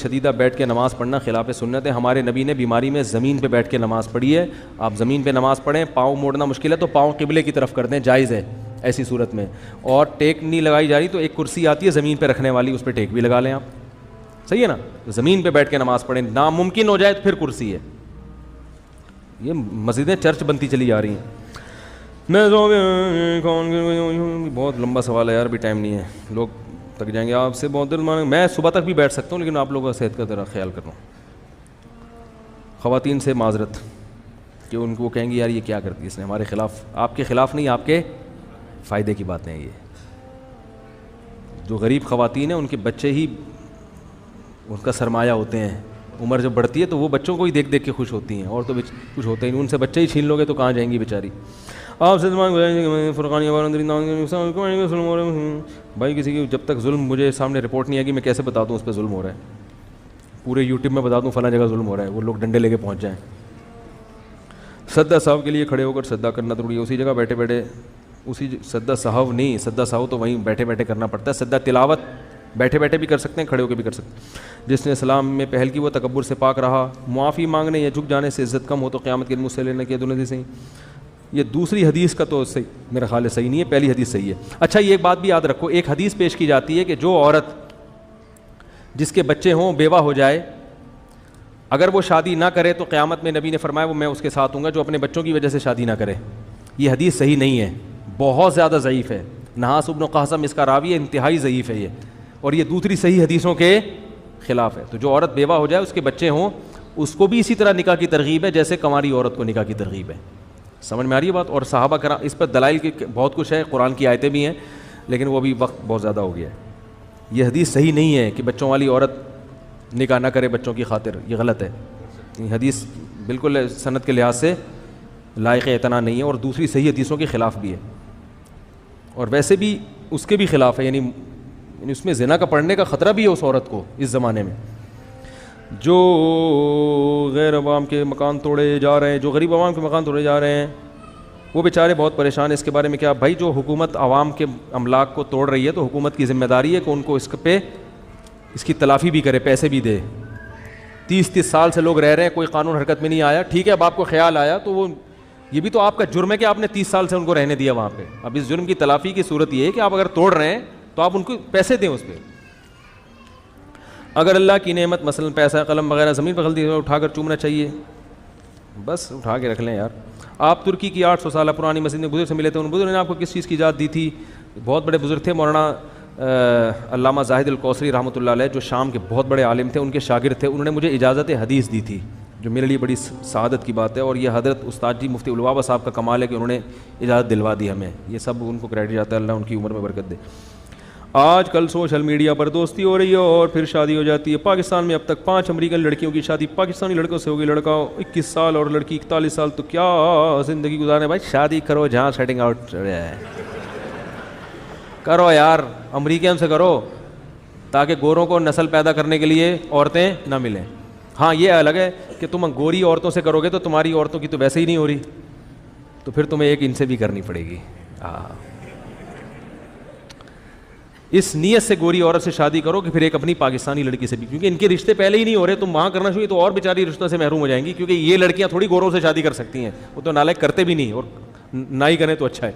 شدیدہ بیٹھ کے نماز پڑھنا خلاف سنت ہے. ہمارے نبی نے بیماری میں زمین پہ بیٹھ کے نماز پڑھی ہے. آپ زمین پہ نماز پڑھیں, پاؤں موڑنا مشکل ہے تو پاؤں قبلے کی طرف کر دیں, جائز ہے ایسی صورت میں. اور ٹیک نہیں لگائی جا رہی تو ایک کرسی آتی ہے زمین پہ رکھنے والی, اس پہ ٹیک بھی لگا لیں آپ, صحیح ہے نا. زمین پہ بیٹھ کے نماز پڑھیں, ناممکن ہو جائے تو پھر کرسی ہے. یہ مسجدیں چرچ بنتی چلی جا رہی ہیں. بہت لمبا سوال ہے یار, بھی ٹائم نہیں ہے, لوگ تک جائیں گے آپ سے. بہت دیر میں صبح تک بھی بیٹھ سکتا ہوں, لیکن آپ لوگوں کا صحت کا ذرا خیال کر رہا ہوں. خواتین سے معذرت کہ ان کو کہیں گے یار یہ کیا کرتی ہے اس نے ہمارے خلاف. آپ کے خلاف نہیں, آپ کے فائدے کی باتیں ہیں یہ. جو غریب خواتین ہیں ان کے بچے ہی ان کا سرمایہ ہوتے ہیں. عمر جب بڑھتی ہے تو وہ بچوں کو ہی دیکھ دیکھ کے خوش ہوتی ہیں, اور تو کچھ ہوتا ہی نہیں. ان سے بچے ہی چھین لو گے تو کہاں جائیں گی بیچاری. آپ سے فرقانی بھائی کسی کی جب تک ظلم مجھے سامنے رپورٹ نہیں آئے گی میں کیسے بتا دوں اس پہ ظلم ہو رہا ہے. پورے یوٹیوب میں بتا دوں فلاں جگہ ظلم ہو رہا ہے, وہ لوگ ڈنڈے لے کے پہنچ جائیں. سجدہ صاحب کے لیے کھڑے ہو کر سجدہ کرنا ضروری ہے. اسی جگہ بیٹھے بیٹھے, اسی سجدہ صاحب نہیں, سجدہ صاحب تو وہیں بیٹھے بیٹھے کرنا پڑتا ہے. سجدہ تلاوت بیٹھے بیٹھے بھی کر سکتے ہیں, کھڑے ہو کے بھی کر سکتے ہیں. جس نے اسلام میں پہل کی وہ تکبر سے پاک رہا. معافی مانگنے یا جھک جانے سے عزت کم ہو تو قیامت کے دن مجھ سے لینے کی دونوں صحیح. یہ دوسری حدیث کا تو صحیح میرا خیال ہے صحیح نہیں ہے, پہلی حدیث صحیح ہے. اچھا یہ ایک بات بھی یاد رکھو, ایک حدیث پیش کی جاتی ہے کہ جو عورت جس کے بچے ہوں بیوہ ہو جائے, اگر وہ شادی نہ کرے تو قیامت میں نبی نے فرمایا وہ میں اس کے ساتھ ہوں گا جو اپنے بچوں کی وجہ سے شادی نہ کرے. یہ حدیث صحیح نہیں ہے, بہت زیادہ ضعیف ہے. نحاس ابن قاسم اس کا راوی ہے, انتہائی ضعیف ہے یہ, اور یہ دوسری صحیح حدیثوں کے خلاف ہے. تو جو عورت بیوہ ہو جائے اس کے بچے ہوں اس کو بھی اسی طرح نکاح کی ترغیب ہے جیسے کنواری عورت کو نکاح کی ترغیب ہے. سمجھ میں آ رہی ہے بات. اور صحابہ کرام اس پر دلائل کی بہت کچھ ہے, قرآن کی آیتیں بھی ہیں, لیکن وہ بھی وقت بہت زیادہ ہو گیا ہے. یہ حدیث صحیح نہیں ہے کہ بچوں والی عورت نکاح نہ کرے بچوں کی خاطر, یہ غلط ہے. یہ حدیث بالکل سند کے لحاظ سے لائق اعتنا نہیں ہے, اور دوسری صحیح حدیثوں کے خلاف بھی ہے, اور ویسے بھی اس کے بھی خلاف ہے. یعنی اس میں زنا کا پڑھنے کا خطرہ بھی ہے اس عورت کو اس زمانے میں. جو غیر عوام کے مکان توڑے جا رہے ہیں, جو غریب عوام کے مکان توڑے جا رہے ہیں, وہ بیچارے بہت پریشان ہیں. اس کے بارے میں کیا بھائی, جو حکومت عوام کے املاک کو توڑ رہی ہے تو حکومت کی ذمہ داری ہے کہ ان کو اس پہ اس کی تلافی بھی کرے, پیسے بھی دے. 30 سال سے لوگ رہ رہے ہیں, کوئی قانون حرکت میں نہیں آیا. ٹھیک ہے اب آپ کو خیال آیا تو وہ یہ بھی تو آپ کا جرم ہے کہ آپ نے 30 سال سے ان کو رہنے دیا وہاں پہ. اب اس جرم کی تلافی کی صورت یہ ہے کہ آپ اگر توڑ رہے ہیں تو آپ ان کو پیسے دیں اس پہ. اگر اللہ کی نعمت مثلا پیسہ قلم وغیرہ زمین پہ غلطی اٹھا کر چومنا چاہیے, بس اٹھا کے رکھ لیں یار. آپ ترکی کی 800 سالہ پرانی مسجد میں بزرگ سے ملے تھے, ان بزرگ نے آپ کو کس چیز کی اجازت دی تھی؟ بہت بڑے بزرگ تھے, مولانا علامہ زاہد الکوثری رحمۃ اللہ علیہ, جو شام کے بہت بڑے عالم تھے, ان کے شاگرد تھے. انہوں نے مجھے اجازت حدیث دی تھی, جو میرے لیے بڑی سعادت کی بات ہے. اور یہ حضرت استاد جی مفتی البابا صاحب کا کمال ہے کہ انہوں نے اجازت دلوا دی ہمیں. یہ سب ان کو کریڈٹ جاتا ہے, اللہ ان کی عمر میں برکت دے. آج کل سوشل میڈیا پر دوستی ہو رہی ہے اور پھر شادی ہو جاتی ہے. پاکستان میں اب تک 5 امریکن لڑکیوں کی شادی پاکستانی لڑکوں سے ہوگی. لڑکا 21 سال اور لڑکی 41 سال, تو کیا زندگی گزارے بھائی. شادی کرو جہاں سیٹنگ آؤٹ کرو یار, امریکن سے کرو, تاکہ گوروں کو نسل پیدا کرنے کے لیے عورتیں نہ ملیں. ہاں یہ الگ ہے کہ تم گوری عورتوں سے کرو گے تو تمہاری عورتوں کی تو ویسے ہی نہیں ہو رہی, تو پھر تمہیں ایک ان سے بھی کرنی پڑے گی. اس نیت سے گوری عورت سے شادی کرو کہ پھر ایک اپنی پاکستانی لڑکی سے بھی, کیونکہ ان کے رشتے پہلے ہی نہیں ہو رہے, تم وہاں کرنا چاہیے تو اور بیچاری رشتوں سے محروم ہو جائیں گی. کیونکہ یہ لڑکیاں تھوڑی گوروں سے شادی کر سکتی ہیں, وہ تو نالائق کرتے بھی نہیں, اور نہ ہی کریں تو اچھا ہے.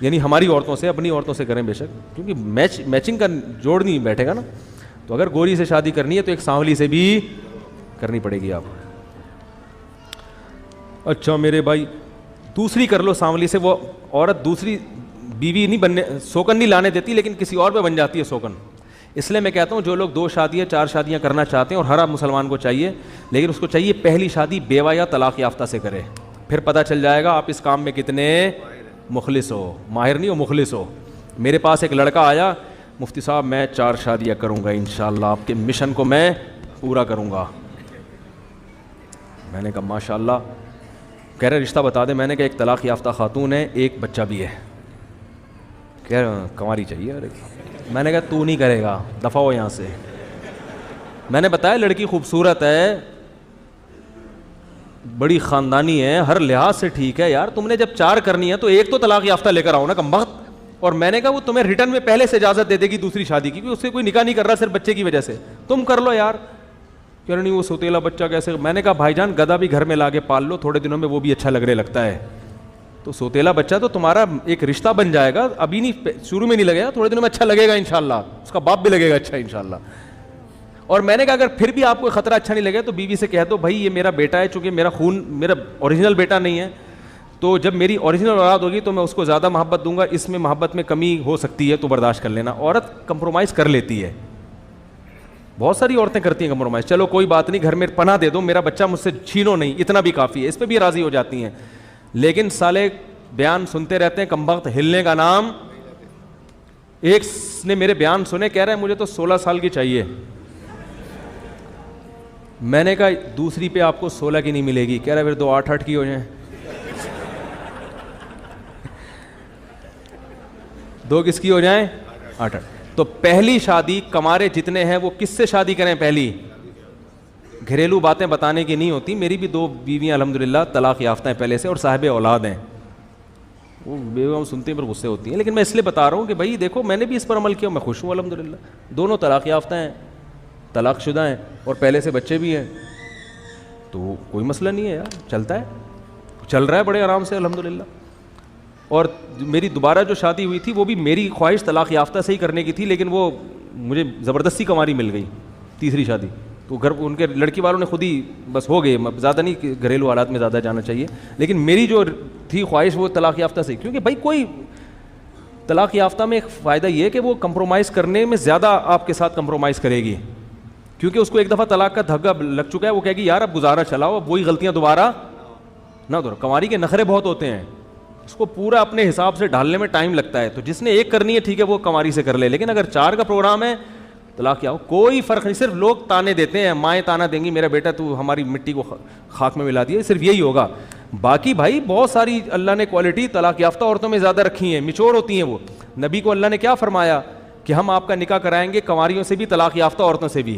یعنی ہماری عورتوں سے, اپنی عورتوں سے کریں بے شک, کیونکہ میچنگ کا جوڑ نہیں بیٹھے گا نا. تو اگر گوری سے شادی کرنی ہے تو ایک سانولی سے بھی کرنی پڑے گی آپ. اچھا میرے بھائی, دوسری کر لو سانولی سے. وہ عورت دوسری بیوی نہیں بننے, سوکن نہیں لانے دیتی, لیکن کسی اور پہ بن جاتی ہے سوکن. اس لیے میں کہتا ہوں جو لوگ 2 شادیاں 4 شادیاں کرنا چاہتے ہیں, اور ہر مسلمان کو چاہیے, لیکن اس کو چاہیے پہلی شادی بیوہ یا طلاق یافتہ سے کرے. پھر پتہ چل جائے گا آپ اس کام میں کتنے مخلص ہو, ماہر نہیں ہو, مخلص ہو. میرے پاس ایک لڑکا آیا, مفتی صاحب میں 4 شادیاں کروں گا انشاءاللہ, آپ کے مشن کو میں پورا کروں گا. میں نے کہا ماشاءاللہ. کہہ رہے رشتہ بتا دیں. میں نے کہا ایک طلاق یافتہ خاتون ہے, ایک بچہ بھی ہے. کہہ رہے کنواری چاہیے. میں نے کہا تو نہیں کرے گا, دفع ہو یہاں سے. میں نے بتایا لڑکی خوبصورت ہے, بڑی خاندانی ہے, ہر لحاظ سے ٹھیک ہے یار. تم نے جب 4 کرنی ہے تو ایک تو طلاق یافتہ لے کر آؤ نا کمبخت. اور میں نے کہا وہ تمہیں ریٹرن میں پہلے سے اجازت دے دے گی دوسری شادی کی, کیونکہ اس سے کوئی نکاح نہیں کر رہا صرف بچے کی وجہ سے. تم کر لو یار. کہہ رہے نہیں وہ سوتیلا بچہ کیسے. میں نے کہا بھائی جان گدھا بھی گھر میں لا کے پال لو, تھوڑے دنوں میں وہ بھی اچھا لگنے لگتا ہے. تو سوتیلا بچہ تو تمہارا ایک رشتہ بن جائے گا, ابھی نہیں, شروع میں نہیں لگے گا, تھوڑے دنوں میں اچھا لگے گا انشاءاللہ, اس کا باپ بھی لگے گا اچھا انشاءاللہ. اور میں نے کہا اگر پھر بھی آپ کو خطرہ اچھا نہیں لگے تو بیوی سے کہہ دو بھائی یہ میرا بیٹا ہے, چونکہ میرا خون میرا اوریجنل بیٹا نہیں ہے, تو جب میری اوریجنل اولاد ہوگی تو میں اس کو زیادہ محبت دوں گا, اس میں محبت میں کمی ہو سکتی ہے تو برداشت کر لینا. عورت کمپرومائز کر لیتی ہے, بہت ساری عورتیں کرتی ہیں کمپرومائز, چلو کوئی بات نہیں گھر میں پناہ دے دو, میرا بچہ مجھ سے چھینو نہیں, اتنا بھی کافی ہے, اس پہ بھی راضی ہو جاتی ہیں. لیکن سالے بیان سنتے رہتے ہیں, کمبخت ہلنے کا نام. ایک نے میرے بیان سنے, کہہ رہے ہیں مجھے تو 16 سال کی چاہیے. میں نے کہا دوسری پہ آپ کو 16 کی نہیں ملے گی. کہہ رہا ہے پھر 2 8 کی ہو جائیں. 2 کس کی ہو جائیں؟ 8. تو پہلی شادی کمارے جتنے ہیں وہ کس سے شادی کریں؟ پہلی گھریلو باتیں بتانے کی نہیں ہوتی. میری بھی 2 بیویاں الحمدللہ طلاق یافتہ ہیں پہلے سے اور صاحب اولاد ہیں. وہ بیویاں سنتے ہیں پر غصے ہوتی ہیں, لیکن میں اس لیے بتا رہا ہوں کہ بھائی دیکھو میں نے بھی اس پر عمل کیا, میں خوش ہوں الحمدللہ. دونوں طلاق یافتہ ہیں, طلاق شدہ ہیں اور پہلے سے بچے بھی ہیں, تو کوئی مسئلہ نہیں ہے یار, چلتا ہے, چل رہا ہے بڑے آرام سے الحمدللہ. اور میری دوبارہ جو شادی ہوئی تھی وہ بھی میری خواہش طلاق یافتہ سے ہی کرنے کی تھی, لیکن وہ مجھے زبردستی کماری مل گئی تیسری شادی. تو گھر ان کے لڑکی والوں نے خود ہی بس ہو گئے, زیادہ نہیں گھریلو حالات میں زیادہ جانا چاہیے, لیکن میری جو تھی خواہش وہ طلاق یافتہ سے. کیونکہ بھائی کوئی طلاق یافتہ میں ایک فائدہ یہ ہے کہ وہ کمپرومائز کرنے میں زیادہ آپ کے ساتھ کمپرومائز کرے گی, کیونکہ اس کو ایک دفعہ طلاق کا دھگا لگ چکا ہے. وہ کہے گی یار اب گزارا چلاؤ, اب وہی غلطیاں دوبارہ نہ دو. کنواری کے نخرے بہت ہوتے ہیں, اس کو پورا اپنے حساب سے ڈھالنے میں ٹائم لگتا ہے. تو جس نے ایک کرنی ہے ٹھیک ہے وہ کنواری سے کر لے, لیکن اگر 4 کا پروگرام ہے طلاق کیا ہو کوئی فرق نہیں. صرف لوگ تانے دیتے ہیں, مائیں تانا دیں گی میرا بیٹا تو ہماری مٹی کو خاک میں ملا دیا, صرف یہی ہوگا. باقی بھائی بہت ساری اللہ نے کوالٹی طلاق یافتہ عورتوں میں زیادہ رکھی ہیں, میچور ہوتی ہیں وہ. نبی کو اللہ نے کیا فرمایا کہ ہم آپ کا نکاح کرائیں گے کنواریوں سے بھی طلاق یافتہ عورتوں سے بھی.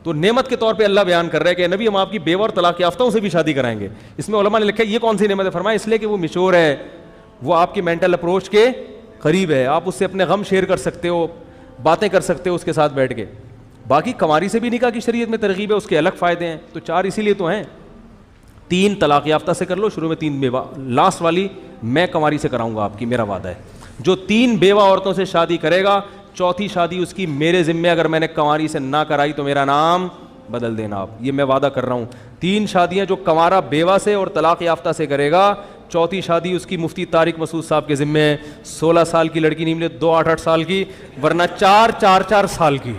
تو نعمت کے طور پہ اللہ بیان کر رہا ہے کہ نبی ہم آپ کی بیوہ اور طلاق یافتہوں سے بھی شادی کرائیں گے. اس میں علماء نے لکھا ہے یہ کون سی نعمت ہے, فرمایا اس لیے کہ وہ میچور ہے, وہ آپ کی مینٹل اپروچ کے قریب ہے, آپ اس سے اپنے غم شیئر کر سکتے ہو, باتیں کر سکتے ہو اس کے ساتھ بیٹھ کے. باقی کنواری سے بھی نکاح کی شریعت میں ترغیب ہے, اس کے الگ فائدے ہیں. تو 4 اسی لیے تو ہیں. 3 طلاق یافتہ سے کر لو, شروع میں 3 بیوہ, لاسٹ والی میں کنواری سے کراؤں گا آپ کی, میرا وعدہ ہے. جو 3 بیوہ عورتوں سے شادی کرے گا, چوتھی شادی اس کی میرے ذمے, اگر میں نے کنواری سے نہ کرائی تو میرا نام بدل دینا آپ, یہ میں وعدہ کر رہا ہوں. 3 شادیاں جو کنوارا بیوہ سے اور طلاق یافتہ سے کرے گا, چوتھی شادی اس کی مفتی طارق مسعود صاحب کے ذمے ہے. 16 سال کی لڑکی نہیں ملے, 2 8 سال کی, ورنہ 4 سال کی.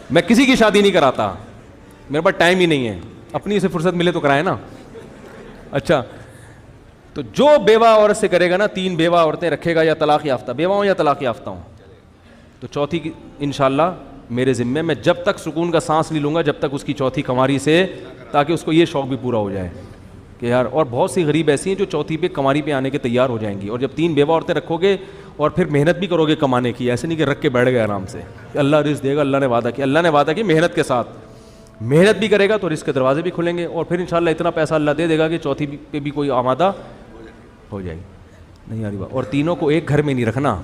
میں کسی کی شادی نہیں کراتا, میرے پاس ٹائم ہی نہیں ہے, اپنی سے فرصت ملے تو کرائے نا. اچھا, تو جو بیوہ عورت سے کرے گا نا, 3 بیوہ عورتیں رکھے گا, یا طلاق یافتہ بیوہ ہوں یا طلاق یافتہ ہوں, تو چوتھی کی انشاءاللہ میرے ذمے, میں جب تک سکون کا سانس نہیں لوں گا جب تک اس کی چوتھی کنواری سے, تاکہ اس کو یہ شوق بھی پورا ہو جائے کہ یار. اور بہت سی غریب ایسی ہیں جو چوتھی پہ کنواری پہ آنے کے تیار ہو جائیں گی. اور جب 3 بیوہ عورتیں رکھو گے اور پھر محنت بھی کرو گے کمانے کی, ایسے نہیں کہ رکھ کے بیٹھ گئے آرام سے کہ اللہ رزق دے گا, اللہ نے وعدہ کیا, اللہ نے وعدہ کیا محنت کے ساتھ. محنت بھی کرے گا تو رزق کے دروازے بھی کھلیں گے, اور پھر انشاءاللہ اتنا پیسہ اللہ دے دے گا کہ چوتھی پہ بھی کوئی آمادہ ہو جائے گی. نہیں آ رہی بات. اور تینوں کو ایک گھر میں نہیں رکھنا,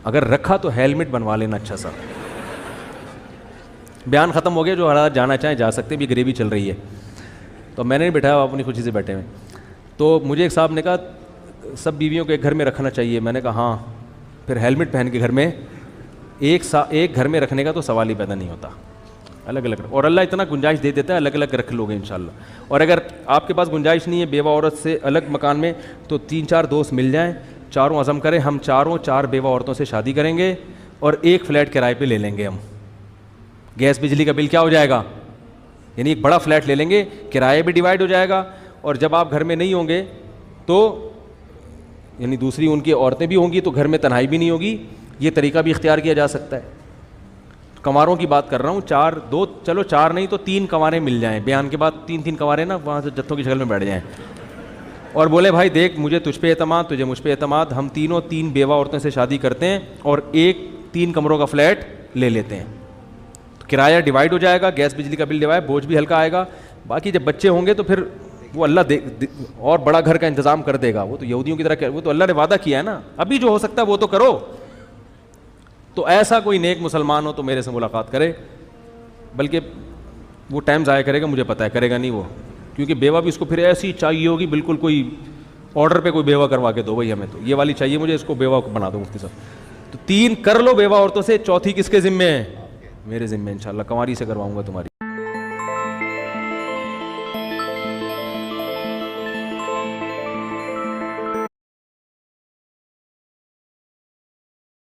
اگر رکھا تو ہیلمٹ بنوا لینا اچھا سا. بیان ختم ہو گیا, جو حالات جانا چاہیں جا سکتے, بھی گریوی چل رہی ہے تو میں نے نہیں بٹھایا, آپ اپنی خوشی سے بیٹھے ہوئے. تو مجھے ایک صاحب نے کہا سب بیویوں کو ایک گھر میں رکھنا چاہیے. میں نے کہا ہاں, پھر ہیلمٹ پہن کے گھر میں ایک گھر میں رکھنے کا تو سوال ہی پیدا نہیں ہوتا, الگ الگ. اور اللہ اتنا گنجائش دے دیتا ہے, الگ الگ رکھ لو گے انشاءاللہ. اور اگر آپ کے پاس گنجائش نہیں ہے بیوہ عورت سے الگ مکان میں, تو 3 4 دوست مل جائیں, چاروں عزم کریں ہم چاروں 4 بیوہ عورتوں سے شادی کریں گے اور ایک فلیٹ کرائے پہ لے لیں گے. ہم گیس بجلی کا بل کیا ہو جائے گا, یعنی ایک بڑا فلیٹ لے لیں گے, کرایہ بھی ڈیوائڈ ہو جائے گا, اور جب آپ گھر میں نہیں ہوں گے تو یعنی دوسری ان کی عورتیں بھی ہوں گی تو گھر میں تنہائی بھی نہیں ہوگی. یہ طریقہ بھی اختیار کیا جا سکتا ہے. کنواروں کی بات کر رہا ہوں, 2 چلو 4 نہیں تو 3 کنواریں مل جائیں, بیان کے بعد 3 کنواریں نا وہاں سے جتھوں کی شکل میں بیٹھ جائیں اور بولے بھائی دیکھ مجھے تجھ پہ اعتماد, تجھے مجھ پہ اعتماد, ہم تینوں 3 بیوہ عورتوں سے شادی کرتے ہیں اور ایک 3 کمروں کا فلیٹ لے لیتے ہیں. کرایہ ڈیوائڈ ہو جائے گا, گیس بجلی کا بل ڈیوائڈ, بوجھ بھی ہلکا آئے گا. باقی جب بچے ہوں گے تو پھر وہ اللہ اور بڑا گھر کا انتظام کر دے گا. وہ تو یہودیوں کی طرح, وہ تو اللہ نے وعدہ کیا ہے نا. ابھی جو ہو سکتا ہے وہ تو کرو, تو ایسا کوئی نیک مسلمان ہو تو میرے سے ملاقات کرے, بلکہ وہ ٹائم ضائع کرے گا, مجھے پتہ ہے کرے گا نہیں وہ, کیونکہ بیوہ بھی اس کو پھر ایسی چاہیے ہوگی بالکل کوئی آرڈر پہ کوئی بیوہ کروا کے دو, بھائی ہمیں تو یہ والی چاہیے, مجھے اس کو بیوہ بنا دو مفتی صاحب. تو 3 کر لو بیوہ عورتوں سے, چوتھی کس کے ذمے ہے؟ میرے ذمے انشاءاللہ, کنواری سے کرواؤں گا تمہاری.